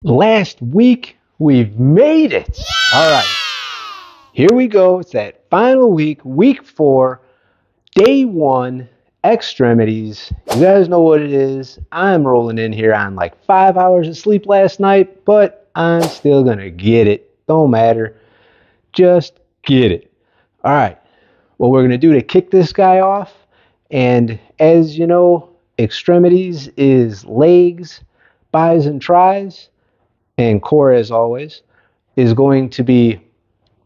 Last week, we've made it. All right, here we go. It's that final week, week 4, day 1, extremities. You guys know what it is. I'm rolling in here on like 5 hours of sleep last night, but I'm still gonna get it. Don't matter. Just get it. All right, what we're gonna do to kick this guy off, and as you know, extremities is legs, bis, and tris. And core, as always, is going to be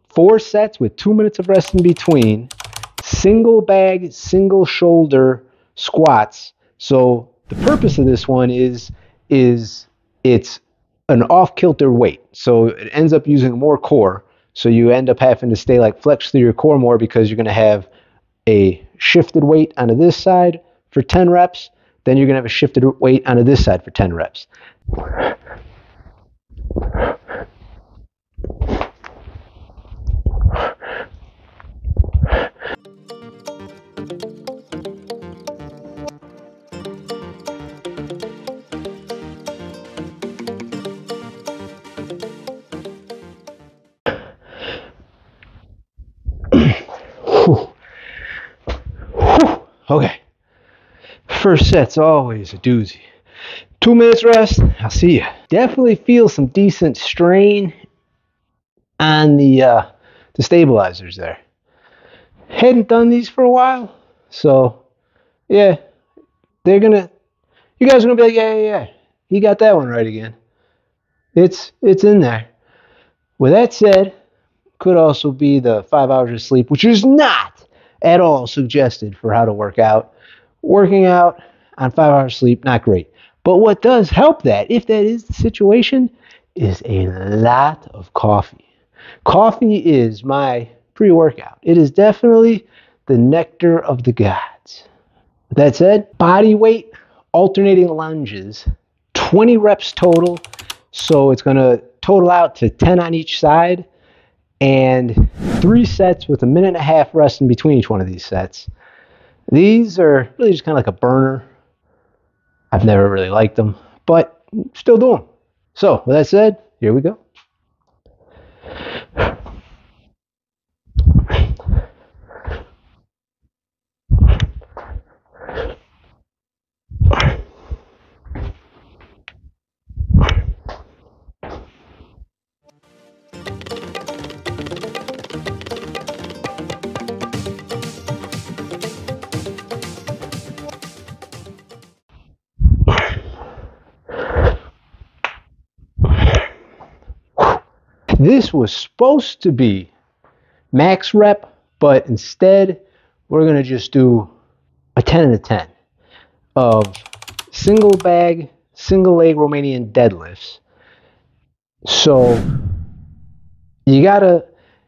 4 sets with 2 minutes of rest in between, single bag, single shoulder squats. So the purpose of this one is it's an off-kilter weight. So it ends up using more core. So you end up having to stay like flex through your core more because you're going to have a shifted weight onto this side for 10 reps. Then you're going to have a shifted weight onto this side for 10 reps. Okay, first set's always a doozy. 2 minutes rest, I'll see you. Definitely feel some decent strain on the stabilizers there. Hadn't done these for a while, so yeah, you guys are gonna be like, yeah, he got that one right again. It's in there. With that said, could also be the 5 hours of sleep, which is not at all suggested for how to work out. Working out on 5 hours sleep, not great. But what does help that, if that is the situation, is a lot of coffee. Coffee is my pre-workout. It is definitely the nectar of the gods. With that said, body weight, alternating lunges, 20 reps total. So it's going to total out to 10 on each side, and 3 sets with a minute and a half rest in between each one of these sets. These are really just kind of like a burner. I've never really liked them, but still do them. So with that said, here we go. This was supposed to be max rep, but instead we're going to just do a 10 and a 10 of single bag, single leg Romanian deadlifts. So you gotta,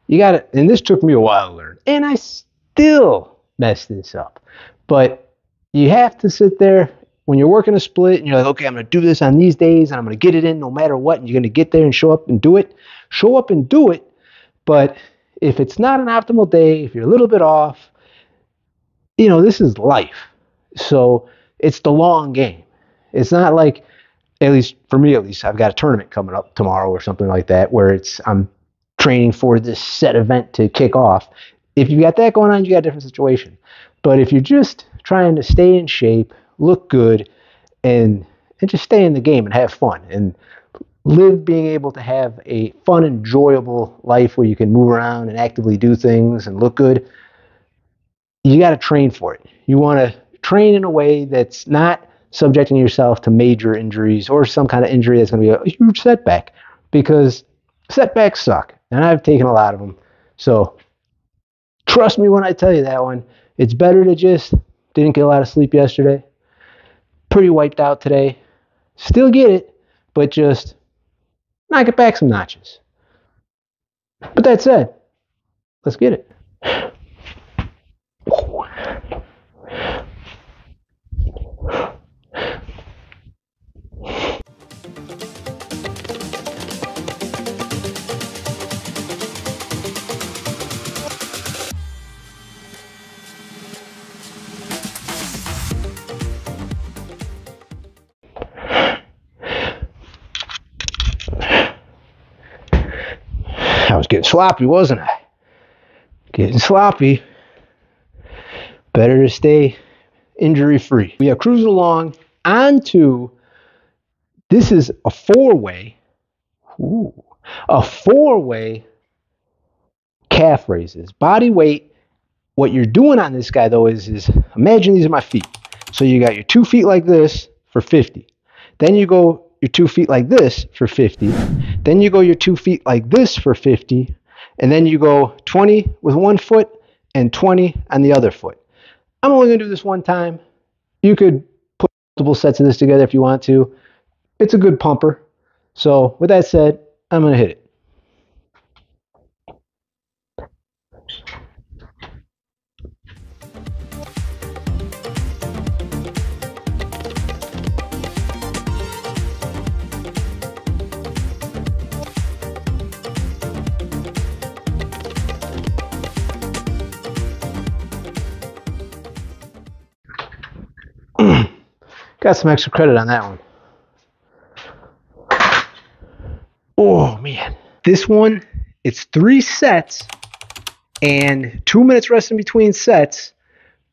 and this took me a while to learn, and I still mess this up, but you have to sit there when you're working a split and you're like, okay, I'm going to do this on these days and I'm going to get it in no matter what. And you're going to get there and show up and do it. But if it's not an optimal day, if you're a little bit off, this is life. So it's the long game. It's not like, at least for me, I've got a tournament coming up tomorrow or something like that where I'm training for this set event to kick off. If you got that going on, you got a different situation. But if you're just trying to stay in shape, look good, and just stay in the game and have fun and live being able to have a fun, enjoyable life where you can move around and actively do things and look good, you got to train for it. You want to train in a way that's not subjecting yourself to major injuries or some kind of injury that's going to be a huge setback, because setbacks suck, and I've taken a lot of them. So trust me when I tell you that one. It's better to just didn't get a lot of sleep yesterday, pretty wiped out today, still get it, but just knock it back some notches. But that said, let's get it. was getting sloppy, wasn't I? Getting sloppy. Better to stay injury-free. We are cruising along onto, this is a four-way calf raises. Body weight. What you're doing on this guy, though, is imagine these are my feet. So you got your 2 feet like this for 50. Then you go your 2 feet like this for 50. Then you go your 2 feet like this for 50. And then you go 20 with one foot and 20 on the other foot. I'm only going to do this one time. You could put multiple sets of this together if you want to. It's a good pumper. So with that said, I'm going to hit it. Got some extra credit on that one. Oh, man. This one, it's 3 sets and 2 minutes rest in between sets.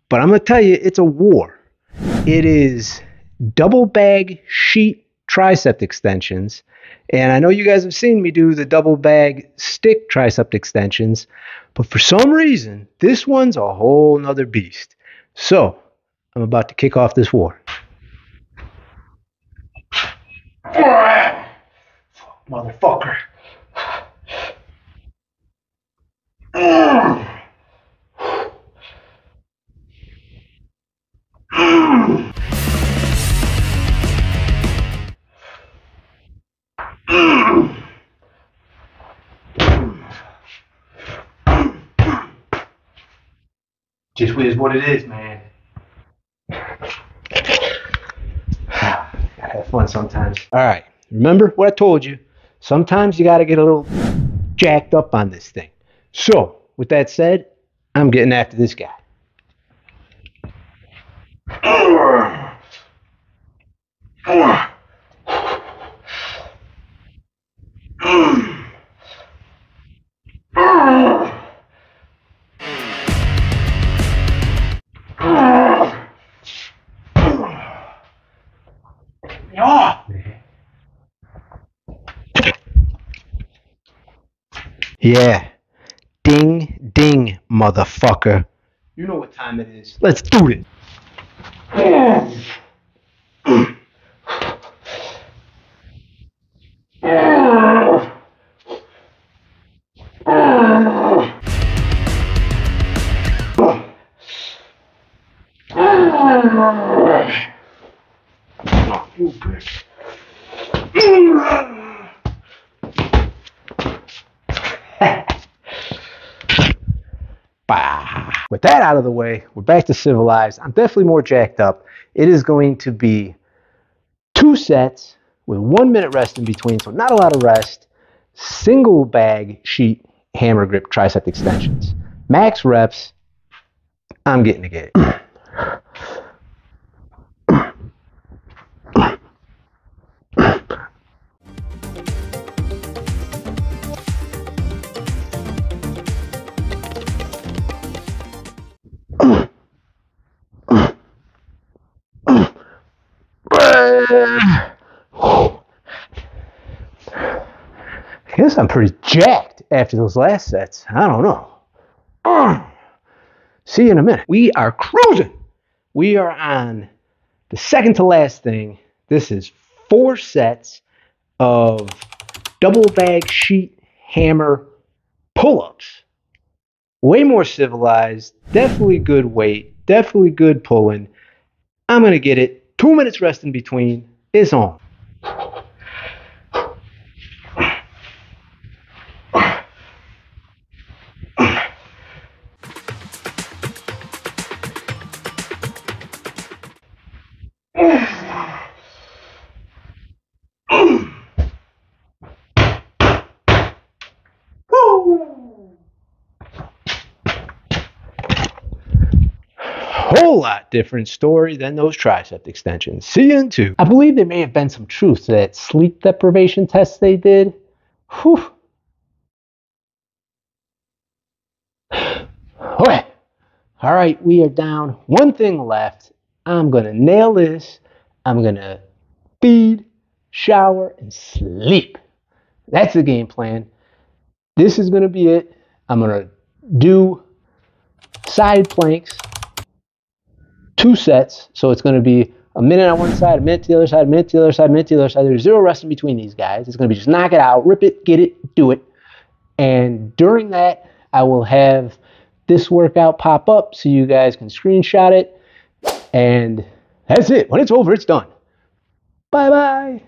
But I'm going to tell you, it's a war. It is double bag sheet tricep extensions. And I know you guys have seen me do the double bag stick tricep extensions. But for some reason, this one's a whole nother beast. So I'm about to kick off this war. Motherfucker. Just is what it is, man. Gotta have fun sometimes. All right. Remember what I told you. Sometimes you got to get a little jacked up on this thing. So, with that said, I'm getting after this guy. Yeah. Ding, ding, motherfucker. You know what time it is. Let's do it. With that out of the way, we're back to civilized. I'm definitely more jacked up. It is going to be 2 sets with 1 minute rest in between, so not a lot of rest. Single bag sheet hammer grip tricep extensions. Max reps. I'm getting to get it. I guess I'm pretty jacked after those last sets. I don't know. See you in a minute. We are cruising. We are on the second to last thing. This is 4 sets of double bag sheet hammer pull-ups. Way more civilized. Definitely good weight. Definitely good pulling. I'm going to get it. 2 minutes rest in between. It's on. Whole lot different story than those tricep extensions. See you in 2. I believe there may have been some truth to that sleep deprivation test they did. Whew. All right, we are down. One thing left. I'm going to nail this. I'm going to feed, shower, and sleep. That's the game plan. This is going to be it. I'm going to do side planks, 2 sets. So it's going to be a minute on one side, a minute to the other side, a minute to the other side, a minute to the other side. There's 0 rest in between these guys. It's going to be just knock it out, rip it, get it, do it. And during that, I will have this workout pop up so you guys can screenshot it. And that's it. When it's over, it's done. Bye-bye.